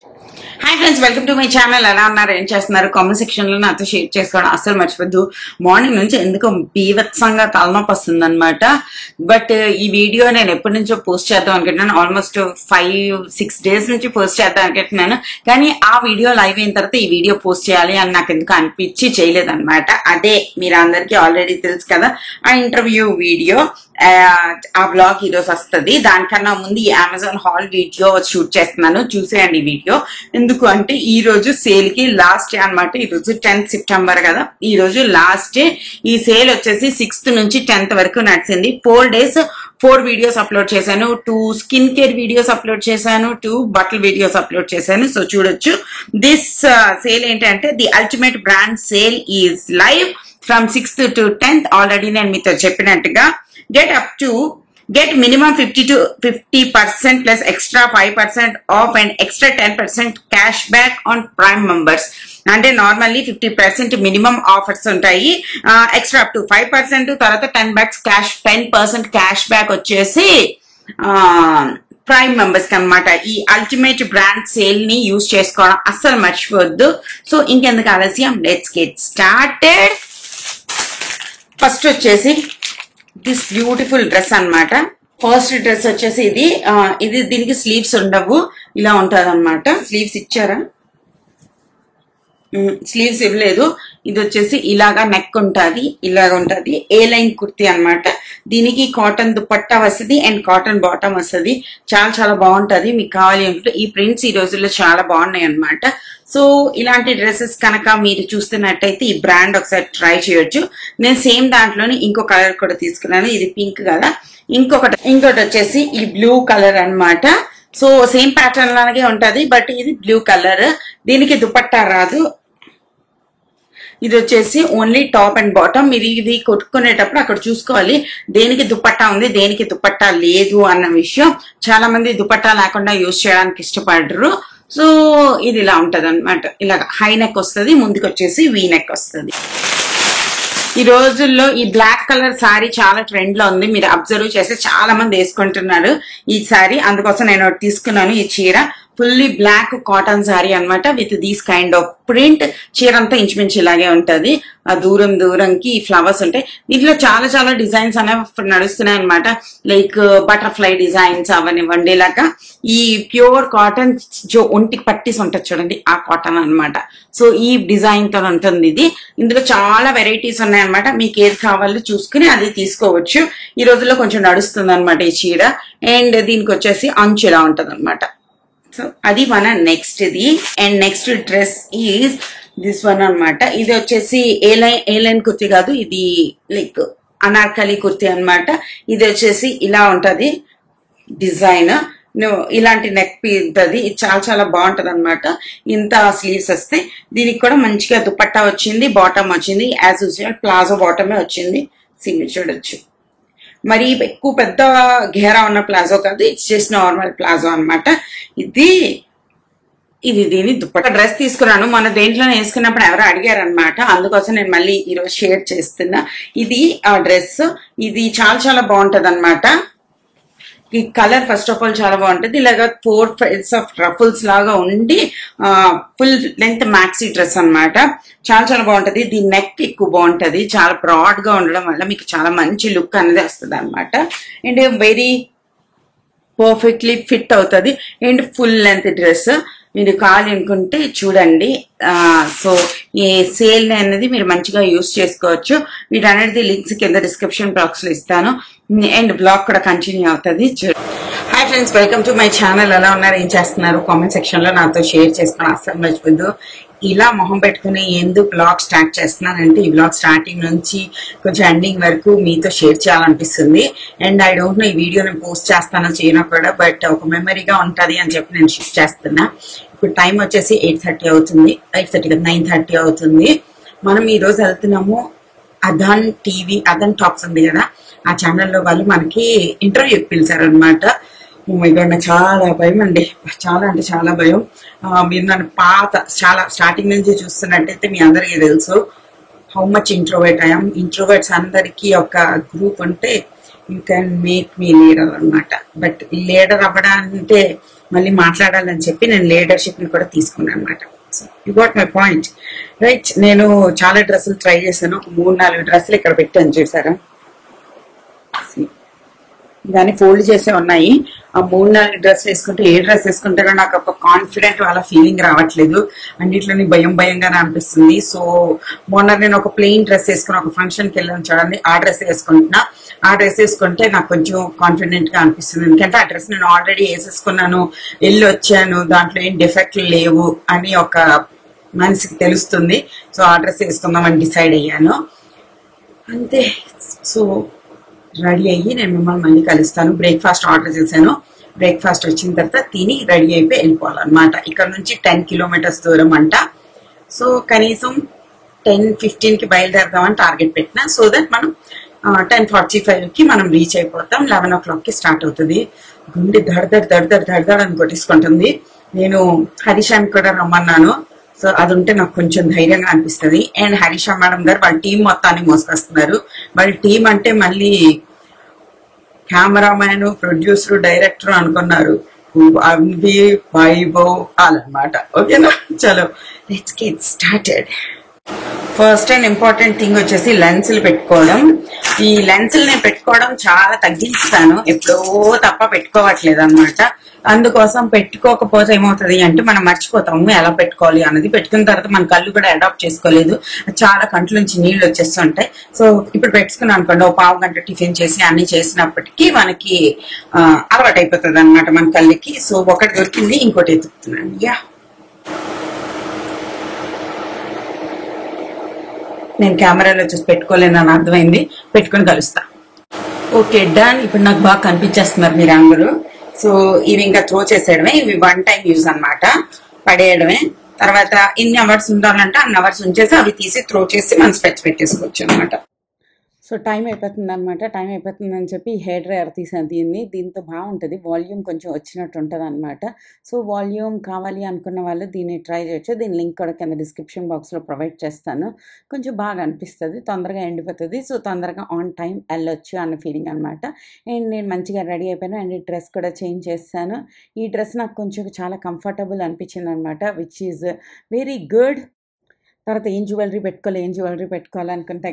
Hi friends, welcome to my channel. ఎలా ఉన్నారు, ఏం చేస్తున్నారు? కామెంట్ సెక్షన్ లో నాతో షేర్ చేసుకోవడం అస్సలు మర్చిపోద్దు. మార్నింగ్ నుంచి ఎందుకో బీభత్సంగా తలనొప్పి వస్తుంది అనమాట. బట్ ఈ వీడియో నేను ఎప్పటి నుంచో పోస్ట్ చేద్దాం అనుకుంటున్నాను. ఆల్మోస్ట్ 5-6 days నుంచి పోస్ట్ చేద్దాం అనుకుంటున్నాను. కానీ ఆ వీడియో లైవ్ అయిన తర్వాత ఈ వీడియో పోస్ట్ చేయాలి అని నాకు ఎందుకు అనిపించి చేయలేదన్నమాట. అదే మీరు అందరికీ ఆల్రెడీ తెలుసు కదా, ఆ ఇంటర్వ్యూ వీడియో. ఆ బ్లాగ్ ఈరోజు వస్తుంది. దానికన్నా ముందు ఈ అమెజాన్ హాల్ వీడియో షూట్ చేస్తున్నాను, చూసేయండి ఈ వీడియో. ఎందుకు అంటే ఈ రోజు సేల్ కి లాస్ట్ డే అనమాట. ఈ రోజు 10th September కదా, ఈ రోజు లాస్ట్ డే. ఈ సేల్ వచ్చేసి 6th నుంచి 10th వరకు నడిచింది. 4 days 4 వీడియోస్ అప్లోడ్ చేశాను. 2 స్కిన్ కేర్ వీడియోస్ అప్లోడ్ చేశాను, 2 బట్టల వీడియోస్ అప్లోడ్ చేశాను. సో చూడొచ్చు. దిస్ సేల్ ఏంటంటే the ultimate brand sale is live from 6th to 10th. Already నేను మీతో చెప్పినట్టుగా get minimum 50% plus extra 5% off and extra 10% cash back on Prime members. అంటే normally 50% minimum offers ఉంటాయి. Extra up to 5%, తర్వాత 10% cash back వచ్చేసి prime members కి అనమాట. ఈ అల్టిమేట్ బ్రాండ్ సేల్ ని యూజ్ చేసుకోవడం అస్సలు మర్చిపోవద్దు. సో ఇంకెందుకు ఆలస్యం, లెట్స్ గెట్ స్టార్టెడ్. ఫస్ట్ వచ్చేసి దిస్ బ్యూటిఫుల్ డ్రెస్ అన్నమాట. ఫస్ట్ డ్రెస్ వచ్చేసి ఇది దీనికి స్లీవ్స్ ఉండవు, ఇలా ఉంటది అనమాట. స్లీవ్స్ ఇచ్చారా? స్లీవ్స్ ఇవ్వలేదు. ఇది వచ్చేసి ఇలాగా నెక్ ఉంటుంది, ఇలాగ ఉంటది. ఏ లైన్ కుర్తీ అనమాట. దీనికి కాటన్ దుపట్టా వస్తుంది అండ్ కాటన్ బాటమ్ వస్తుంది. చాలా చాలా బాగుంటది. మీకు కావాలి అంటే ఈ ప్రింట్స్ ఈ రోజుల్లో చాలా బాగున్నాయి అనమాట. సో ఇలాంటి డ్రెస్సెస్ కనుక మీరు చూస్తున్నట్టయితే ఈ బ్రాండ్ ఒకసారి ట్రై చేయొచ్చు. నేను సేమ్ దాంట్లోనే ఇంకో కలర్ కూడా తీసుకున్నాను. ఇది పింక్ కదా. ఇంకోటి వచ్చేసి ఈ బ్లూ కలర్ అన్నమాట. సో సేమ్ ప్యాటర్న్ లాగే ఉంటది, బట్ ఇది బ్లూ కలర్. దీనికి దుపట్టా రాదు. ఇది వచ్చేసి ఓన్లీ టాప్ అండ్ బాటమ్. మీరు ఇది కొట్టుకునేటప్పుడు అక్కడ చూసుకోవాలి దేనికి దుపట్టా ఉంది, దేనికి దుపట్టా లేదు అన్న విషయం. చాలా మంది దుపట్టా లేకుండా యూజ్ చేయడానికి ఇష్టపడరు. సో ఇది ఇలా ఉంటది అనమాట. ఇలాగ హై నెక్ వస్తుంది, ముందుకు వచ్చేసి వీ నెక్ వస్తుంది. ఈ రోజుల్లో ఈ బ్లాక్ కలర్ శారీ చాలా ట్రెండ్ లో ఉంది. మీరు అబ్జర్వ్ చేస్తే చాలా మంది వేసుకుంటున్నారు ఈ శారీ. అందుకోసం నేను తీసుకున్నాను ఈ చీర. ఫుల్లీ బ్లాక్ కాటన్ శారీ అనమాట, with these kind of print. చీర అంతా ఇంచుమించు ఇలాగే ఉంటది. ఆ దూరంకి ఈ ఫ్లవర్స్ ఉంటాయి. దీంట్లో చాలా చాలా డిజైన్స్ అనేవి నడుస్తున్నాయి అనమాట. లైక్ బటర్ఫ్లై డిజైన్స్ అవనివ్వండి. ఇలాగా ఈ ప్యూర్ కాటన్ ఒంటికి పట్టీస్ ఉంటుంది చూడండి, ఆ కాటన్ అనమాట. సో ఈ డిజైన్ తో ఉంటుంది ఇది. ఇందులో చాలా వెరైటీస్ ఉన్నాయి అనమాట. మీకు ఏది కావాలో చూసుకుని అది తీసుకోవచ్చు. ఈ రోజుల్లో కొంచెం నడుస్తుంది అనమాట ఈ చీర. అండ్ దీనికి వచ్చేసి అంచు ఇలా ఉంటది అనమాట. సో అది మన next the. And next dress is this one అనమాట. ఇది వచ్చేసి ఏ లైన్ కుర్తీ కాదు, ఇది లైక్ అనార్కలి కుర్తీ అనమాట. ఇది వచ్చేసి ఇలా ఉంటది డిజైన్. ఇలాంటి నెక్ ఉంటది. ఇది చాలా చాలా బాగుంటది అనమాట. ఇంత స్లీవ్స్ వస్తాయి. దీనికి కూడా మంచిగా దుపట్టా వచ్చింది, బాటమ్ వచ్చింది. యాజ్ యూజువల్ ప్లాజో బాటమే వచ్చింది. సింగిల్ చూడొచ్చు. మరి ఎక్కువ పెద్ద ఘేరా ఉన్న ప్లాజో కాదు, ఇట్స్ జస్ట్ నార్మల్ ప్లాజో అనమాట. ఇది దీని దుపట్టా. డ్రెస్ తీసుకున్నాను, మన దేంట్లో వేసుకున్నప్పుడు ఎవరో అడిగారు అనమాట. అందుకోసం నేను మళ్ళీ ఈరోజు షేర్ చేస్తున్నా. ఇది ఆ డ్రెస్. ఇది చాలా చాలా బాగుంటది అనమాట. ఈ కలర్ ఫస్ట్ ఆఫ్ ఆల్ చాలా బాగుంటది. ఇలాగా 4 folds ఆఫ్ రఫుల్స్ లాగా ఉండి ఫుల్ లెంత్ మ్యాక్సీ డ్రెస్ అనమాట. చాలా చాలా బాగుంటది. దీని నెక్ ఎక్కువ బాగుంటది. చాలా బ్రాడ్ గా ఉండడం వల్ల మీకు చాలా మంచి లుక్ అనేది వస్తుంది అనమాట. అండ్ వెరీ పర్ఫెక్ట్లీ ఫిట్ అవుతుంది. And full length dress. మీరు కావాలి అనుకుంటే చూడండి. సో ఈ సేల్ అనేది మీరు మంచిగా యూజ్ చేసుకోవచ్చు. వీటన్నిటిది లింక్స్ కింద డిస్క్రిప్షన్ బాక్స్ లో ఇస్తాను. అండ్ బ్లాగ్ కూడా కంటిన్యూ అవుతుంది. Hi friends, welcome to my channel. ఎలా ఉన్నారు, ఏం చేస్తున్నారు? కామెంట్ సెక్షన్ లో నాతో షేర్ చేసుకోవడం అస్సలు మర్చిపోద్దు. ఇలా మొహం పెట్టుకుని ఎందుకు బ్లాగ్ స్టార్ట్ చేస్తున్నానంటే ఈ బ్లాగ్ స్టార్టింగ్ నుంచి కొంచెం ఎండింగ్ వరకు మీతో షేర్ చేయాలనిపిస్తుంది. అండ్ ఐ డోంట్ నో ఈ వీడియో నేను పోస్ట్ చేస్తానో చేయనో కూడా, బట్ ఒక మెమరీగా ఉంటది అని చెప్పి నేను షిఫ్ట్ చేస్తున్నా. ఇప్పుడు టైం వచ్చేసి 8:30 అవుతుంది. 8:30 కదా, 9:30 అవుతుంది. మనం ఈ రోజు వెళ్తున్నాము అదాన్ టీవీ, అదాన్ టాక్స్ ఉంది కదా, ఆ ఛానల్లో వాళ్ళు మనకి ఇంటర్వ్యూ పిలిచారు అనమాట. ఓ మై గాడ్, నాకు చాలా భయం అండి. చాలా అంటే చాలా భయం. మీరు నన్ను చాలా స్టార్టింగ్ నుంచి చూస్తున్నట్టయితే మీ అందరికీ తెలుసు how much introvert I'm. Introverts అందరికీ ఒక గ్రూప్ ఉంటే you can make me leader అనమాట. బట్ లీడర్ అవ్వడాలంటే మళ్ళీ మాట్లాడాలని చెప్పి నేను లీడర్షిప్ని కూడా తీసుకున్నాను అనమాట. So you got my point right. నేను చాలా డ్రెస్సులు ట్రై చేశాను, ఒక 3-4 డ్రెస్సులు ఇక్కడ పెట్టాను చూసారా, దాన్ని ఫోల్డ్ చేసే ఉన్నాయి. ఆ 3-4 డ్రెస్ వేసుకుంటే ఏ డ్రెస్ వేసుకుంటే కూడా నాకు ఒక కాన్ఫిడెంట్ వాళ్ళ ఫీలింగ్ రావట్లేదు, అన్నిట్లోని భయం భయంగానే అనిపిస్తుంది. సో మొన్న నేను ఒక ప్లెయిన్ డ్రెస్ వేసుకుని ఒక ఫంక్షన్కి వెళ్ళాను చూడండి, ఆ డ్రెస్ వేసుకుంటున్నా. ఆ డ్రెస్ వేసుకుంటే నాకు కొంచెం కాన్ఫిడెంట్ గా అనిపిస్తుంది, ఎందుకంటే ఆ డ్రెస్ నేను ఆల్రెడీ వేసేసుకున్నాను, వెళ్ళి వచ్చాను, దాంట్లో ఏం డిఫెక్ట్లు లేవు అని ఒక మనసుకి తెలుస్తుంది. సో ఆ డ్రెస్ వేసుకుందామని డిసైడ్ అయ్యాను అంతే. సో రెడీ అయ్యి నేను మిమ్మల్ని మళ్ళీ కలుస్తాను. బ్రేక్ఫాస్ట్ ఆర్డర్ చేశాను, బ్రేక్ఫాస్ట్ వచ్చిన తర్వాత తిని రెడీ అయిపోయి వెళ్ళిపోవాలన్నమాట. ఇక్కడ నుంచి 10 కిలోమీటర్స్ దూరం అంట. సో కనీసం 10:15కి బయలుదేరదామని టార్గెట్ పెట్టిన, సో దట్ మనం 10:45కి మనం రీచ్ అయిపోతాం. 11 o'clockకి స్టార్ట్ అవుతుంది. గుండె దడదడ అని కొట్టేసుకుంటుంది. నేను హరిషాని కూడా రమ్మన్నాను, సో అది ఉంటే నాకు కొంచెం ధైర్యంగా అనిపిస్తుంది. అండ్ హరీషా మేడం గారు వాళ్ళ టీం మొత్తాన్ని మోసుకొస్తున్నారు. వాళ్ళ టీం అంటే మళ్ళీ కెమెరామ్యాన్, ప్రొడ్యూసర్, డైరెక్టర్ అనుకున్నారు, అవి వైభవ్ వాళ్ళనమాట. ఓకేనా, చలో let's get started. First and important thing వచ్చేసి లెన్సులు పెట్టుకోవడం. ఈ లెన్సులు నేను పెట్టుకోవడం చాలా తగ్గించాను, ఎప్పుడో తప్ప పెట్టుకోవట్లేదు అనమాట. అందుకోసం పెట్టుకోకపోతే ఏమవుతుంది అంటే మనం మర్చిపోతాము ఎలా పెట్టుకోవాలి అన్నది. పెట్టుకున్న తర్వాత మన కళ్ళు కూడా అడాప్ట్ చేసుకోలేదు, చాలా కంట్ల నుంచి నీళ్లు వచ్చేస్తుంటాయి. సో ఇప్పుడు పెట్టుకున్నాం అనుకోండి, ఒక పావు గంట టిఫిన్ చేసి అన్ని చేసినప్పటికీ మనకి అలవాటు అయిపోతుంది అనమాట మన కళ్ళకి. సో ఒకటి దొరికింది, ఇంకోటి ఎత్తుకుతున్నాను. యా, నేను కెమెరాలో చూసి పెట్టుకోలేను అని అర్థమైంది, పెట్టుకుని కలుస్తా. Okay done. ఇప్పుడు నాకు బాగా కనిపించేస్తున్నారు మీరు అందరూ. సో ఇవి ఇంకా త్రో చేసేయడమే, ఇవి 1 time యూజ్ అనమాట, పడేయడమే. తర్వాత ఎన్ని అవర్స్ ఉండాలంటే అన్ని అవర్స్ ఉంచేసి అవి తీసి త్రో చేసి మనం స్పెట్స్ పెట్టేసుకోవచ్చు అనమాట. సో టైం అయిపోతుంది అనమాట. టైం అయిపోతుందని చెప్పి హెయిర్ డ్రైయర్ తీసాను దీన్ని. దీంతో బాగుంటుంది, వాల్యూమ్ కొంచెం వచ్చినట్టు ఉంటుంది అనమాట. సో వాల్యూమ్ కావాలి అనుకున్న వాళ్ళు దీన్ని ట్రై చేయొచ్చు. దీని లింక్ కూడా కింద డిస్క్రిప్షన్ బాక్స్లో ప్రొవైడ్ చేస్తాను. కొంచెం బాగా అనిపిస్తుంది, తొందరగా ఎండిపోతుంది. సో తొందరగా ఆన్ టైం వెళ్ళొచ్చు అన్న ఫీలింగ్ అనమాట. అండ్ నేను మంచిగా రెడీ అయిపోయాను. అండ్ ఈ డ్రెస్ కూడా చేంజ్ చేస్తాను. ఈ డ్రెస్ నాకు కొంచెం చాలా కంఫర్టబుల్ అనిపించింది అనమాట, విచ్ ఈజ్ వెరీ గుడ్. తర్వాత ఏం జ్యువెలరీ పెట్టుకోవాలనుకుంటే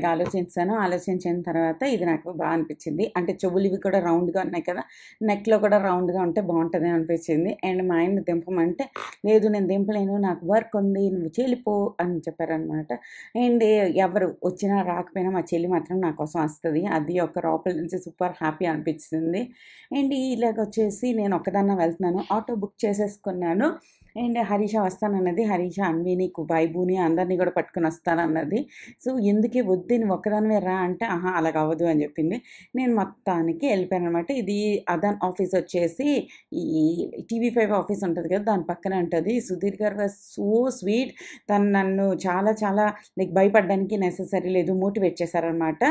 ఆలోచించిన తర్వాత ఇది నాకు బాగా అనిపించింది. అంటే చెవులు ఇవి కూడా రౌండ్గా ఉన్నాయి కదా, నెక్లో కూడా రౌండ్గా ఉంటే బాగుంటుంది అనిపించింది. అండ్ మా ఆయన దింపమంటే లేదు నేను దింపలేను, నాకు వర్క్ ఉంది, నువ్వు చెల్లిపో అని చెప్పారనమాట. అండ్ ఎవరు వచ్చినా రాకపోయినా మా చెల్లి మాత్రం నా కోసం వస్తుంది, అది ఒక లోపల నుంచి సూపర్ హ్యాపీ అనిపించింది. అండ్ ఇలాగ వచ్చేసి నేను ఒక్కదాన్న వెళ్తున్నాను, ఆటో బుక్ చేసేసుకున్నాను. అండ్ హరీష వస్తానన్నది, హరీష అన్విని, వైభూని అందరినీ కూడా పట్టుకుని వస్తానన్నది. సో ఎందుకే వద్దు నువ్వు ఒక్కదానివే రా అంటే ఆహా అలాగ అవ్వదు అని చెప్పింది. నేను మొత్తానికి వెళ్ళిపోయాను అనమాట. ఇది అదన్ ఆఫీస్ వచ్చేసి ఈ TV5 ఆఫీస్ ఉంటుంది కదా, దాని పక్కనే ఉంటుంది. సుధీర్ గారు వాజ్ సో స్వీట్. తను నన్ను చాలా చాలా లైక్ భయపడడానికి నెససరీ లేదు, మోటివేట్ చేశారనమాట.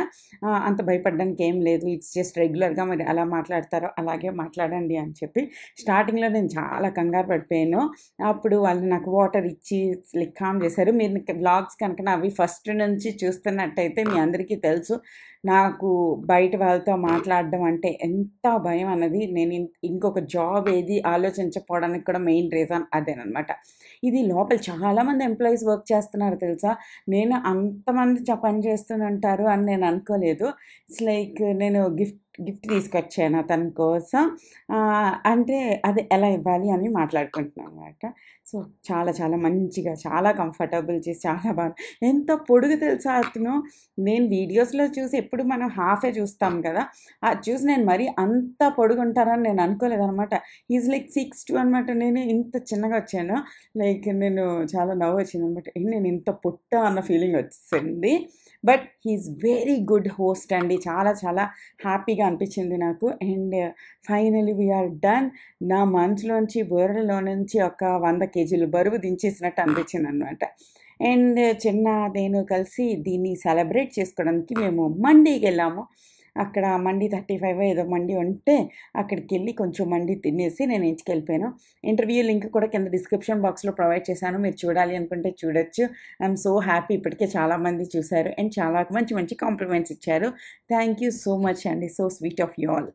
అంత భయపడడానికి ఏం లేదు, ఇట్స్ జస్ట్ రెగ్యులర్గా మరి అలా మాట్లాడతారో అలాగే మాట్లాడండి అని చెప్పి. స్టార్టింగ్లో నేను చాలా కంగారు పడిపోయాను. అప్పుడు వాళ్ళు నాకు వాటర్ ఇచ్చి లైక్ కామ్ చేశారు. మీరు వ్లాగ్స్ కనుక నావి ఫస్ట్ నుంచి చూస్తున్నట్టయితే మీ అందరికీ తెలుసు నాకు బయట వాళ్ళతో మాట్లాడడం అంటే ఎంత భయం అన్నది. నేను ఇంకొక జాబ్ ఏది ఆలోచించకపోవడానికి కూడా మెయిన్ రీజన్ అదేనమాట. ఇది లోపల చాలామంది ఎంప్లాయీస్ వర్క్ చేస్తున్నారు తెలుసా, నేను అంతమంది పని చేస్తుంటారు అని నేను అనుకోలేదు. ఇట్స్ లైక్ నేను గిఫ్ట్ తీసుకొచ్చాను తన కోసం, అంటే అది ఎలా ఇవ్వాలి అని మాట్లాడుకుంటున్నాను అనమాట. సో చాలా చాలా మంచిగా, చాలా కంఫర్టబుల్ చేసి చాలా బాగా. ఎంత పొడుగు తెలుసా అతను, నేను వీడియోస్లో చూసి ఎప్పుడు మనం హాఫే చూస్తాం కదా, అది చూసి నేను మరీ అంత పొడుగు ఉంటారని నేను అనుకోలేదనమాట. ఈజ్ లైక్ 6'2" అనమాట. నేను ఇంత చిన్నగా వచ్చాను, లైక్ నేను చాలా నవ్వు వచ్చింది అనమాట. నేను ఇంత పొట్ట అన్న ఫీలింగ్ వచ్చింది. But he is very good host అండి, చాలా చాలా హ్యాపీగా అనిపించింది నాకు. And finally we are done. నా మనసులోంచి బుర్రలో నుంచి ఒక 100 kg బరువు దించేసినట్టు అనిపించింది అనమాట. అండ్ చిన్న నేను కలిసి దీన్ని సెలబ్రేట్ చేసుకోవడానికి మేము మండీకి వెళ్ళాము. అక్కడ మండి 35 ఏదో మండి ఉంటే అక్కడికి వెళ్ళి కొంచెం మండి తినేసి నేను ఇంటికి వెళ్ళిపోయాను. ఇంటర్వ్యూ లింక్ కూడా కింద డిస్క్రిప్షన్ బాక్స్లో ప్రొవైడ్ చేశాను, మీరు చూడాలి అనుకుంటే చూడొచ్చు. ఐఎమ్ సో హ్యాపీ, ఇప్పటికే చాలామంది చూశారు అండ్ చాలా మంచి మంచి కాంప్లిమెంట్స్ ఇచ్చారు. థ్యాంక్ యూ సో మచ్ అండి, so sweet of you all.